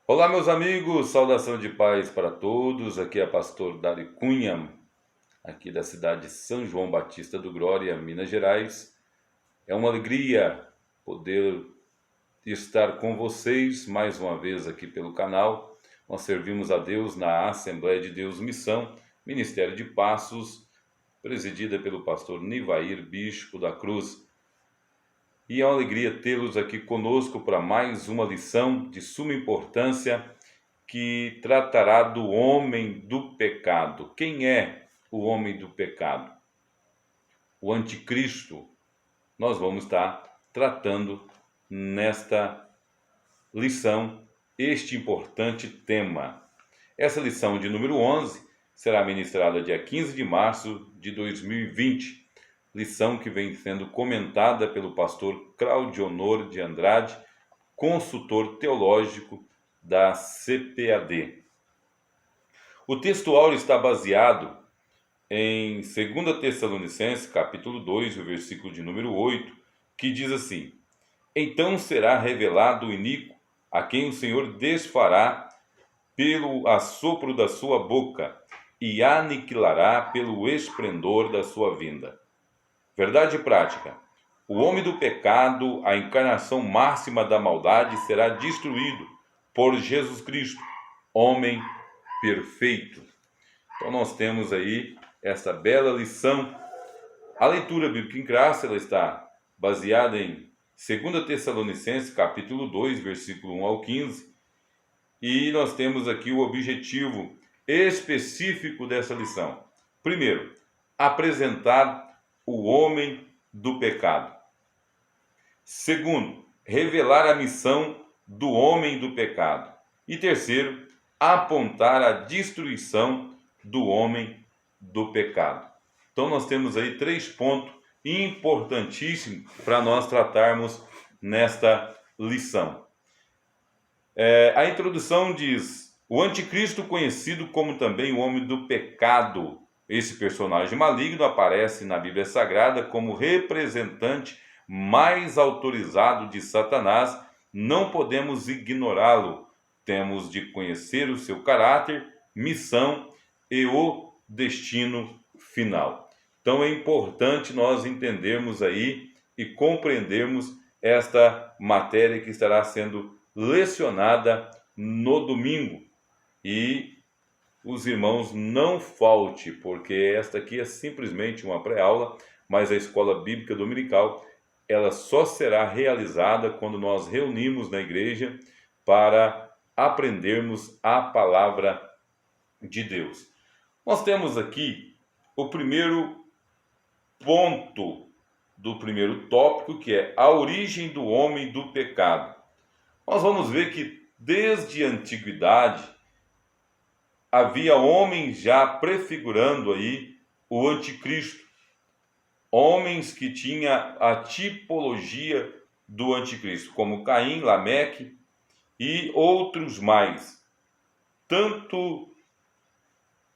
Olá, meus amigos, saudação de paz para todos. Aqui é pastor Dari Cunha, aqui da cidade de São João Batista do Glória, Minas Gerais. É uma alegria poder estar com vocês mais uma vez aqui pelo canal. Nós servimos a Deus na Assembleia de Deus Missão, Ministério de Passos, presidida pelo pastor Nivair Bispo da Cruz. E é uma alegria tê-los aqui conosco para mais uma lição de suma importância que tratará do homem do pecado. Quem é o homem do pecado? O anticristo. Nós vamos estar tratando nesta lição este importante tema. Essa lição de número 11 será ministrada dia 15 de março de 2020. Lição que vem sendo comentada pelo pastor Claudionor de Andrade, consultor teológico da CPAD. O texto áureo está baseado em 2 Tessalonicenses, capítulo 2, o versículo de número 8, que diz assim: Então será revelado o iníquo, a quem o Senhor desfará pelo assopro da sua boca e aniquilará pelo esplendor da sua vinda. Verdade prática. O homem do pecado, a encarnação máxima da maldade, será destruído por Jesus Cristo, homem perfeito. Então nós temos aí essa bela lição. A leitura bíblica em classe, ela está baseada em 2 Tessalonicenses, capítulo 2, versículo 1 ao 15. E nós temos aqui o objetivo específico dessa lição. Primeiro, apresentar o homem do pecado. Segundo, revelar a missão do homem do pecado. E terceiro, apontar a destruição do homem do pecado. Então nós temos aí 3 pontos importantíssimos para nós tratarmos nesta lição. A introdução diz: o anticristo, conhecido como também o homem do pecado. Esse personagem maligno aparece na Bíblia Sagrada como representante mais autorizado de Satanás. Não podemos ignorá-lo. Temos de conhecer o seu caráter, missão e o destino final. Então é importante nós entendermos aí e compreendermos esta matéria que estará sendo lecionada no domingo. E os irmãos não falte, porque esta aqui é simplesmente uma pré-aula, mas a escola bíblica dominical, ela só será realizada quando nós reunimos na igreja para aprendermos a palavra de Deus. Nós temos aqui o primeiro ponto do primeiro tópico, que é a origem do homem do pecado. Nós vamos ver que desde a antiguidade havia homens já prefigurando aí o anticristo. Homens que tinham a tipologia do anticristo, como Caim, Lameque e outros mais. Tanto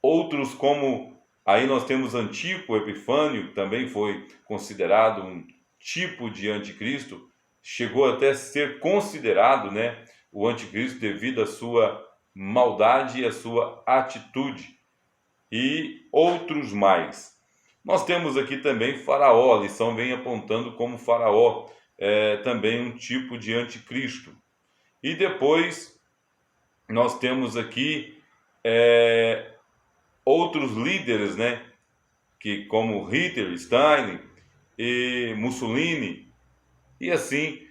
outros como, aí nós temos Antíoco Epifânio, também foi considerado um tipo de anticristo, chegou até a ser considerado, o anticristo devido à sua maldade e à sua atitude, e outros mais. Nós temos aqui também Faraó, a lição vem apontando como Faraó também um tipo de anticristo. E depois nós temos aqui outros líderes, que como Hitler, Stalin e Mussolini, e assim,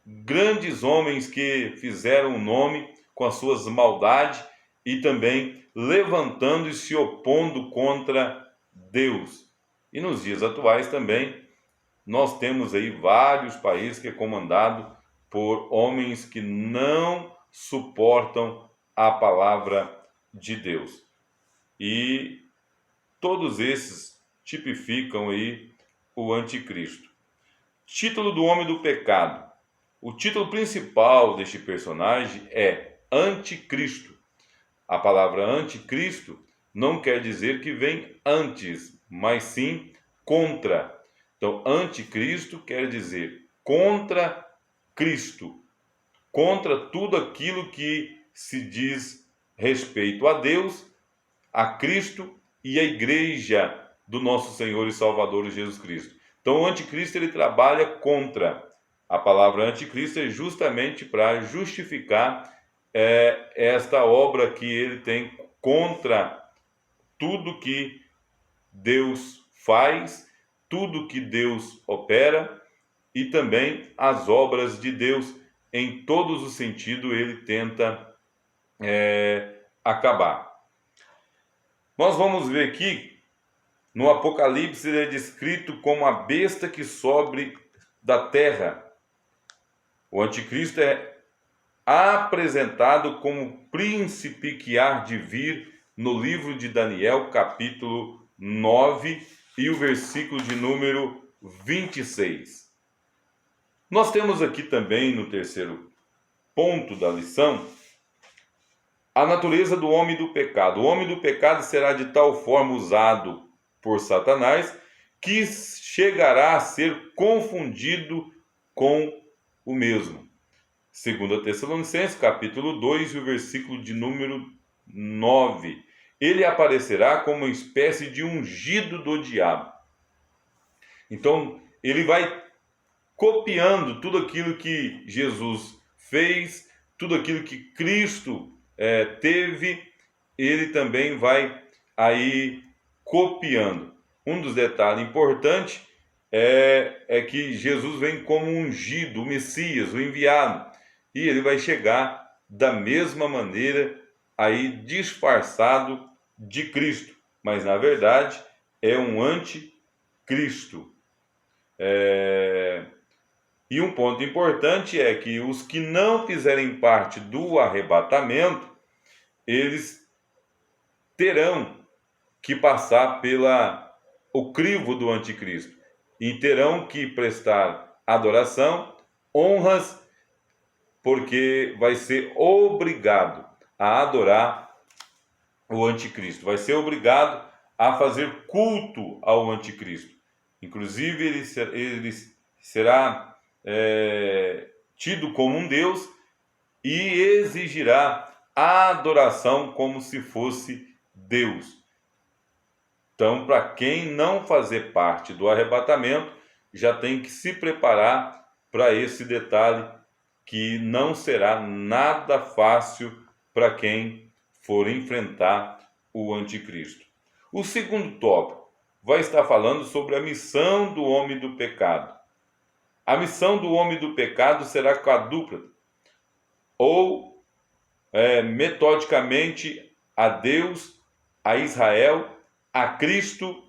grandes homens que fizeram um nome com as suas maldades e também levantando e se opondo contra Deus. E nos dias atuais também, nós temos aí vários países que é comandado por homens que não suportam a palavra de Deus. E todos esses tipificam aí o anticristo. Título do homem do pecado. O título principal deste personagem é Anticristo. A palavra anticristo não quer dizer que vem antes, mas sim contra. Então, anticristo quer dizer contra Cristo, contra tudo aquilo que se diz respeito a Deus, a Cristo e a igreja do nosso Senhor e Salvador Jesus Cristo. Então o anticristo ele trabalha contra. A palavra anticristo é justamente para justificar esta obra que ele tem contra tudo que Deus faz, tudo que Deus opera e também as obras de Deus em todos os sentidos ele tenta acabar. Nós vamos ver aqui no Apocalipse ele é descrito como a besta que sobe da terra. O anticristo é apresentado como príncipe que há de vir no livro de Daniel, capítulo 9 e o versículo de número 26. Nós temos aqui também no terceiro ponto da lição a natureza do homem do pecado. O homem do pecado será de tal forma usado por Satanás que chegará a ser confundido com o mesmo. 2 Tessalonicenses, capítulo 2, e o versículo de número 9. Ele aparecerá como uma espécie de ungido do diabo. Então, ele vai copiando tudo aquilo que Jesus fez, tudo aquilo que Cristo teve, ele também vai aí copiando. Um dos detalhes importantes é que Jesus vem como ungido, o Messias, o enviado, e ele vai chegar da mesma maneira aí disfarçado de Cristo, mas na verdade é um anticristo. E um ponto importante é que os que não fizerem parte do arrebatamento, eles terão que passar o crivo do anticristo e terão que prestar adoração, honras, porque vai ser obrigado a adorar o anticristo, vai ser obrigado a fazer culto ao anticristo. Inclusive ele será tido como um Deus e exigirá a adoração como se fosse Deus. Então, para quem não fazer parte do arrebatamento, já tem que se preparar para esse detalhe, que não será nada fácil para quem for enfrentar o anticristo. O segundo tópico vai estar falando sobre a missão do homem do pecado. A missão do homem do pecado será quadrupla, ou metodicamente a Deus, a Israel, a Cristo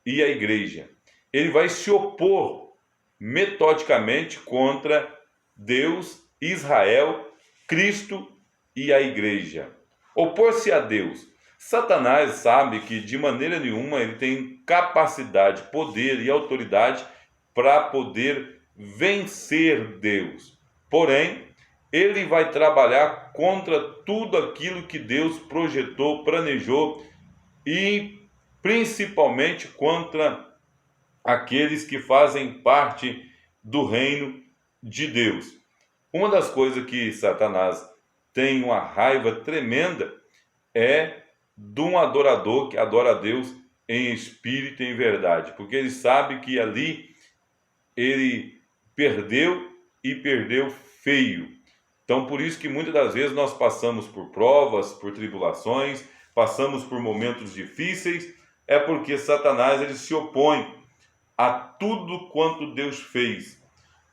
e a igreja. Ele vai se opor metodicamente contra Deus, Israel, Cristo e a igreja. Opor-se a Deus. Satanás sabe que de maneira nenhuma ele tem capacidade, poder e autoridade para poder vencer Deus. Porém, ele vai trabalhar contra tudo aquilo que Deus projetou, planejou e principalmente contra aqueles que fazem parte do reino de Deus. Uma das coisas que Satanás tem uma raiva tremenda é de um adorador que adora a Deus em espírito e em verdade, porque ele sabe que ali ele perdeu e perdeu feio. Então, por isso que muitas das vezes nós passamos por provas, por tribulações, passamos por momentos difíceis, é porque Satanás ele se opõe a tudo quanto Deus fez.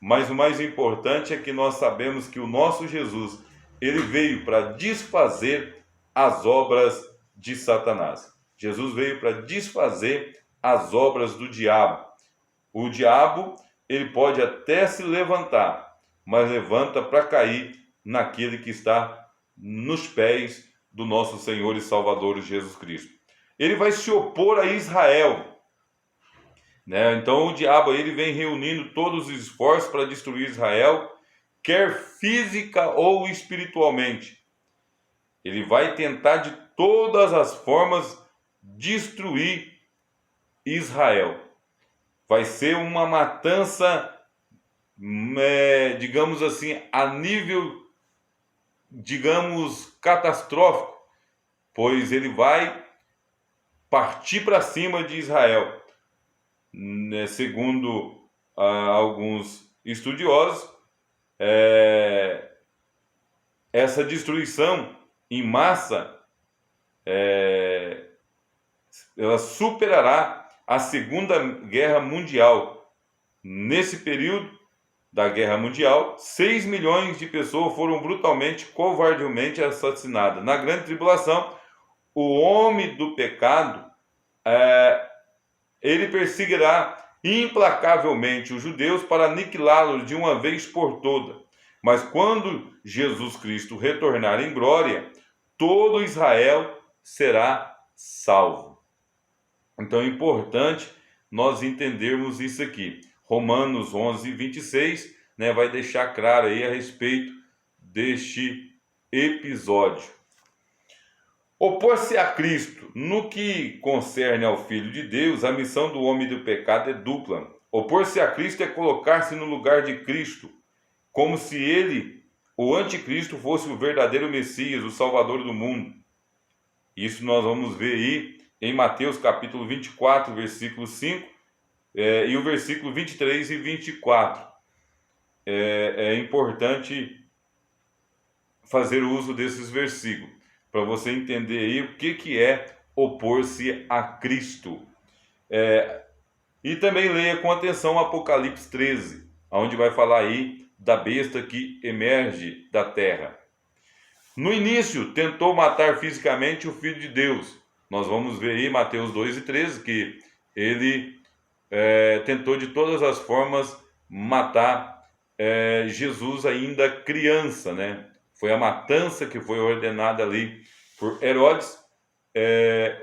Mas o mais importante é que nós sabemos que o nosso Jesus, ele veio para desfazer as obras de Satanás. Jesus veio para desfazer as obras do diabo. O diabo, ele pode até se levantar, mas levanta para cair naquele que está nos pés do nosso Senhor e Salvador Jesus Cristo. Ele vai se opor a Israel, né? Então o diabo ele vem reunindo todos os esforços para destruir Israel, quer física ou espiritualmente. Ele vai tentar de todas as formas destruir Israel. Vai ser uma matança, digamos assim, a nível digamos, catastrófico, pois ele vai partir para cima de Israel. Segundo alguns estudiosos, essa destruição em massa ela superará a Segunda Guerra Mundial. Nesse período da Guerra Mundial, 6 milhões de pessoas foram brutalmente, covardemente assassinadas. Na Grande Tribulação, o homem do pecado, ele perseguirá implacavelmente os judeus para aniquilá-los de uma vez por todas. Mas quando Jesus Cristo retornar em glória, todo Israel será salvo. Então é importante nós entendermos isso aqui. Romanos 11, 26, vai deixar claro aí a respeito deste episódio. Opor-se a Cristo, no que concerne ao Filho de Deus, a missão do homem do pecado é dupla. Opor-se a Cristo é colocar-se no lugar de Cristo, como se ele, o anticristo, fosse o verdadeiro Messias, o Salvador do mundo. Isso nós vamos ver aí em Mateus capítulo 24, versículo 5, e o versículo 23 e 24. É importante fazer uso desses versículos, para você entender aí o que é opor-se a Cristo. E também leia com atenção Apocalipse 13, onde vai falar aí da besta que emerge da terra. No início, tentou matar fisicamente o Filho de Deus. Nós vamos ver aí Mateus 2 e 13, que ele tentou de todas as formas matar Jesus ainda criança, Foi a matança que foi ordenada ali por Herodes.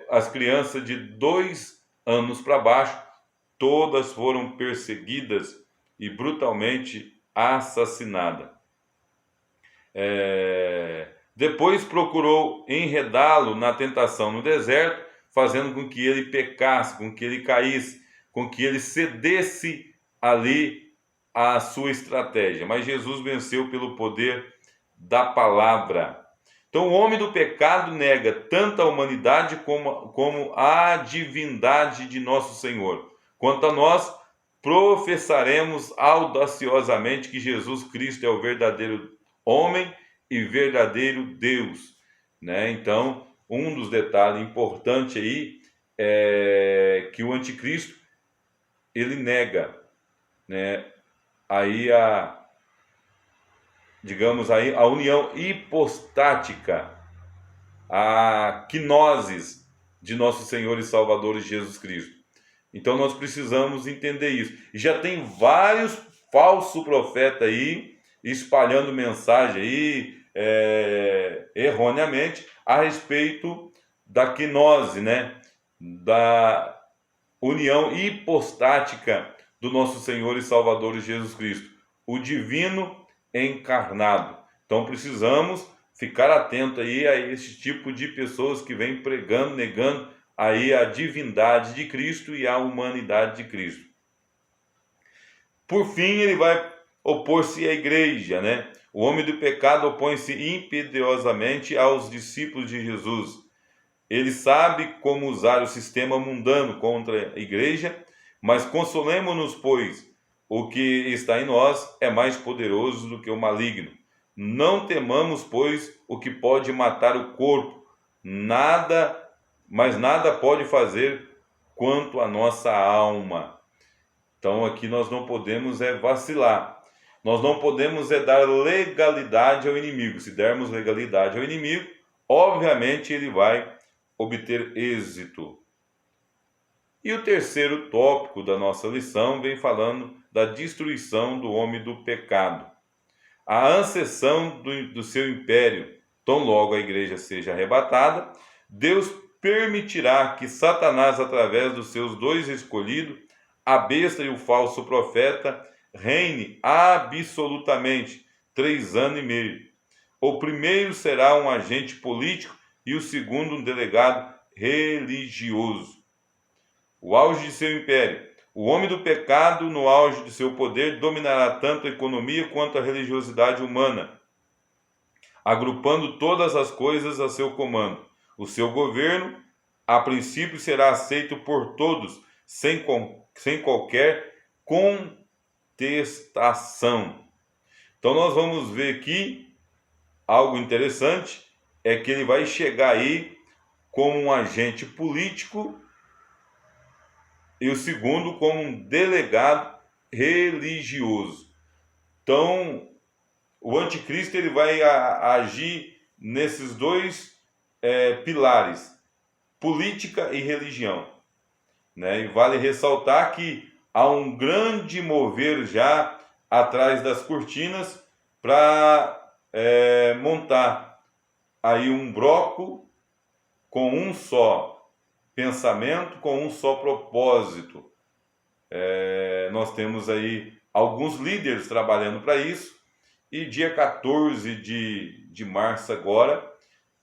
As crianças de 2 anos para baixo, todas foram perseguidas e brutalmente assassinadas. Depois procurou enredá-lo na tentação no deserto, fazendo com que ele pecasse, com que ele caísse, com que ele cedesse ali à sua estratégia. Mas Jesus venceu pelo poder da palavra. Então, o homem do pecado nega tanto a humanidade como a divindade de nosso Senhor. Quanto a nós, professaremos audaciosamente que Jesus Cristo é o verdadeiro homem e verdadeiro Deus, Então, um dos detalhes importantes aí é que o anticristo, ele nega, aí digamos aí, a união hipostática, a quinosis de nosso Senhor e Salvador Jesus Cristo. Então nós precisamos entender isso. E já tem vários falsos profetas aí espalhando mensagem aí erroneamente a respeito da quinose, da união hipostática do nosso Senhor e Salvador Jesus Cristo, o divino encarnado. Então precisamos ficar atento aí a esse tipo de pessoas que vem pregando, negando aí a divindade de Cristo e a humanidade de Cristo. Por fim, ele vai opor-se à igreja, O homem do pecado opõe-se impiedosadamente aos discípulos de Jesus. Ele sabe como usar o sistema mundano contra a igreja, mas consolemo-nos, pois o que está em nós é mais poderoso do que o maligno. Não temamos, pois, o que pode matar o corpo, mas nada pode fazer quanto a nossa alma. Então aqui nós não podemos vacilar. Nós não podemos dar legalidade ao inimigo. Se dermos legalidade ao inimigo, obviamente ele vai obter êxito. E o terceiro tópico da nossa lição vem falando da destruição do homem do pecado. A ascensão do seu império, tão logo a igreja seja arrebatada, Deus permitirá que Satanás, através dos seus 2 escolhidos, a besta e o falso profeta, reine absolutamente 3 anos e meio. O primeiro será um agente político e o segundo um delegado religioso. O auge de seu império. O homem do pecado, no auge de seu poder, dominará tanto a economia quanto a religiosidade humana. agrupando todas as coisas a seu comando. O seu governo, a princípio, será aceito por todos, sem qualquer contestação. Então, nós vamos ver aqui algo interessante, é que ele vai chegar aí como um agente político e o segundo como um delegado religioso. Então, o anticristo ele vai agir nesses dois pilares, política e religião, né? E vale ressaltar que há um grande mover já atrás das cortinas para montar aí um bloco com um só pensamento, com um só propósito. Nós temos aí alguns líderes trabalhando para isso, e dia 14 de março agora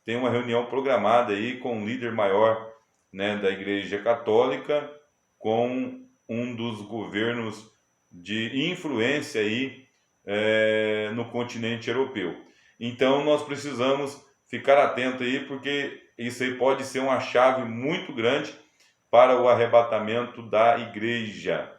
tem uma reunião programada aí com um líder maior, né, da Igreja Católica, com um dos governos de influência aí no continente europeu. Então nós precisamos ficar atento aí, porque isso aí pode ser uma chave muito grande para o arrebatamento da igreja,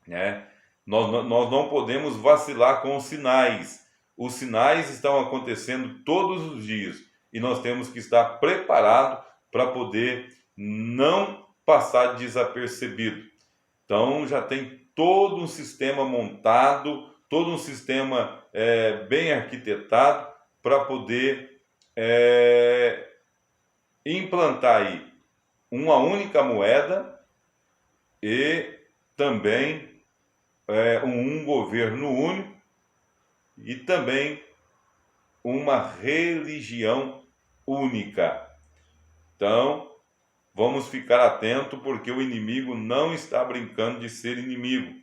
né? Nós não podemos vacilar com os sinais. Os sinais estão acontecendo todos os dias e nós temos que estar preparados para poder não passar desapercebido. Então já tem todo um sistema montado, todo um sistema bem arquitetado para poder implantar aí uma única moeda e também um governo único e também uma religião única. Então, vamos ficar atento, porque o inimigo não está brincando de ser inimigo.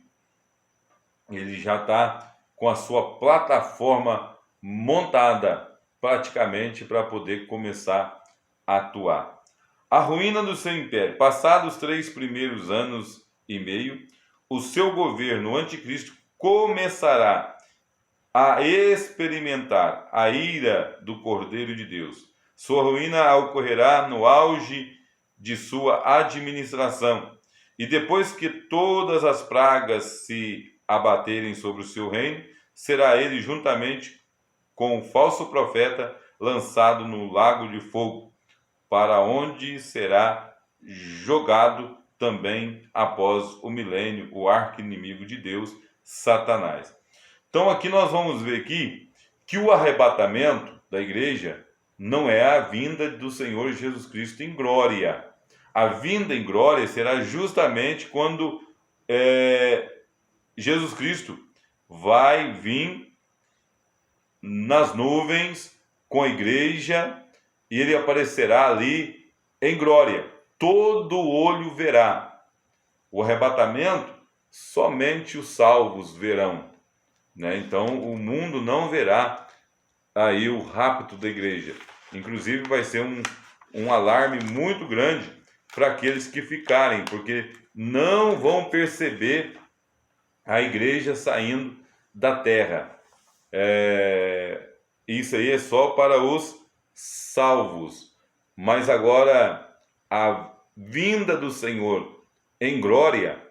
Ele já está com a sua plataforma montada praticamente para poder começar a atuar. A ruína do seu império. Passados os 3 primeiros anos e meio, o seu governo, o anticristo, começará a experimentar a ira do Cordeiro de Deus. Sua ruína ocorrerá no auge de sua administração. E depois que todas as pragas se abaterem sobre o seu reino, será ele, juntamente com o falso profeta, lançado no lago de fogo, para onde será jogado também após o milênio o arqui-inimigo de Deus, Satanás. Então aqui nós vamos ver aqui que o arrebatamento da igreja não é a vinda do Senhor Jesus Cristo em glória. A vinda em glória será justamente quando Jesus Cristo vai vir nas nuvens com a igreja e ele aparecerá ali em glória. Todo olho verá. O arrebatamento, somente os salvos verão, né? Então o mundo não verá aí o rapto da igreja. Inclusive vai ser um alarme muito grande para aqueles que ficarem, porque não vão perceber a igreja saindo da terra. Isso aí é só para os salvos. Mas agora a vinda do Senhor em glória,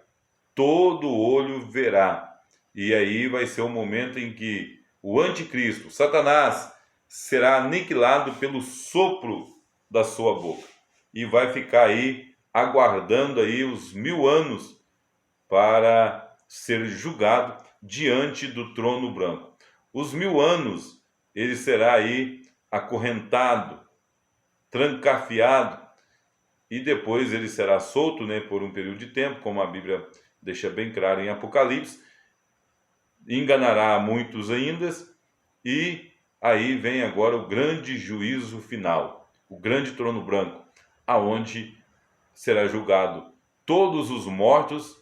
todo olho verá. E aí vai ser o momento em que o anticristo, Satanás, será aniquilado pelo sopro da sua boca. E vai ficar aí aguardando aí os 1000 anos para ser julgado diante do trono branco. Os 1000 anos, ele será aí acorrentado, trancafiado, e depois ele será solto, né, por um período de tempo, como a Bíblia deixa bem claro em Apocalipse. Enganará muitos ainda, e aí vem agora o grande juízo final, o grande trono branco, aonde será julgado todos os mortos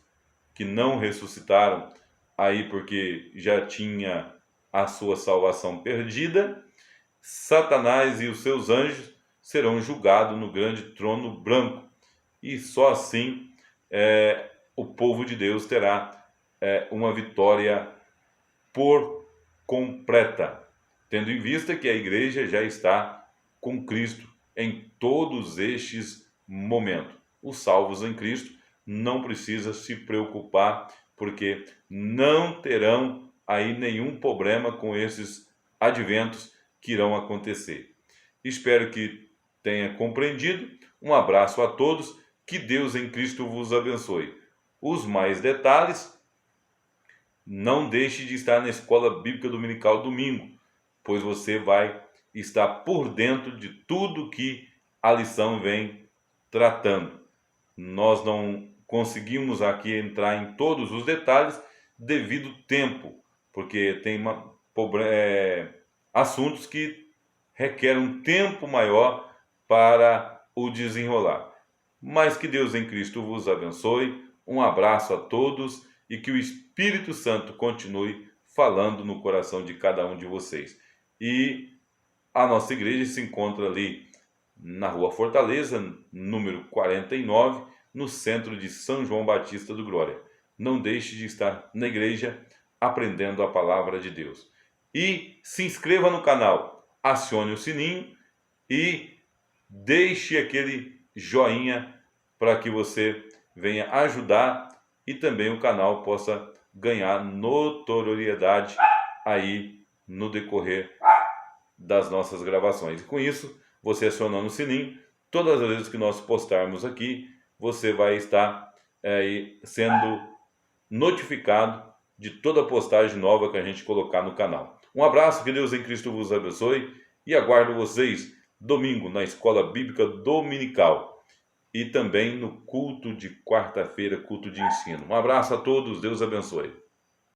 que não ressuscitaram, aí porque já tinha a sua salvação perdida. Satanás e os seus anjos serão julgados no grande trono branco, e só assim o povo de Deus terá uma vitória por completa, tendo em vista que a igreja já está com Cristo em todos estes momentos. Os salvos em Cristo não precisam se preocupar, porque não terão aí nenhum problema com esses adventos que irão acontecer. Espero que tenha compreendido. Um abraço a todos, que Deus em Cristo vos abençoe. Os mais detalhes, não deixe de estar na Escola Bíblica Dominical domingo, pois você vai estar por dentro de tudo que a lição vem tratando. Nós não conseguimos aqui entrar em todos os detalhes devido ao tempo, porque tem assuntos que requerem um tempo maior para o desenrolar. Mas que Deus em Cristo vos abençoe. Um abraço a todos e que o Espírito Santo continue falando no coração de cada um de vocês. E a nossa igreja se encontra ali na Rua Fortaleza, número 49, no centro de São João Batista do Glória. Não deixe de estar na igreja aprendendo a palavra de Deus. E se inscreva no canal, acione o sininho e deixe aquele joinha para que você venha ajudar e também o canal possa ganhar notoriedade aí no decorrer das nossas gravações. E com isso, você acionando o sininho, todas as vezes que nós postarmos aqui, você vai estar sendo notificado de toda postagem nova que a gente colocar no canal. Um abraço, que Deus em Cristo vos abençoe e aguardo vocês domingo na Escola Bíblica Dominical e também no culto de quarta-feira, culto de ensino. Um abraço a todos, Deus abençoe.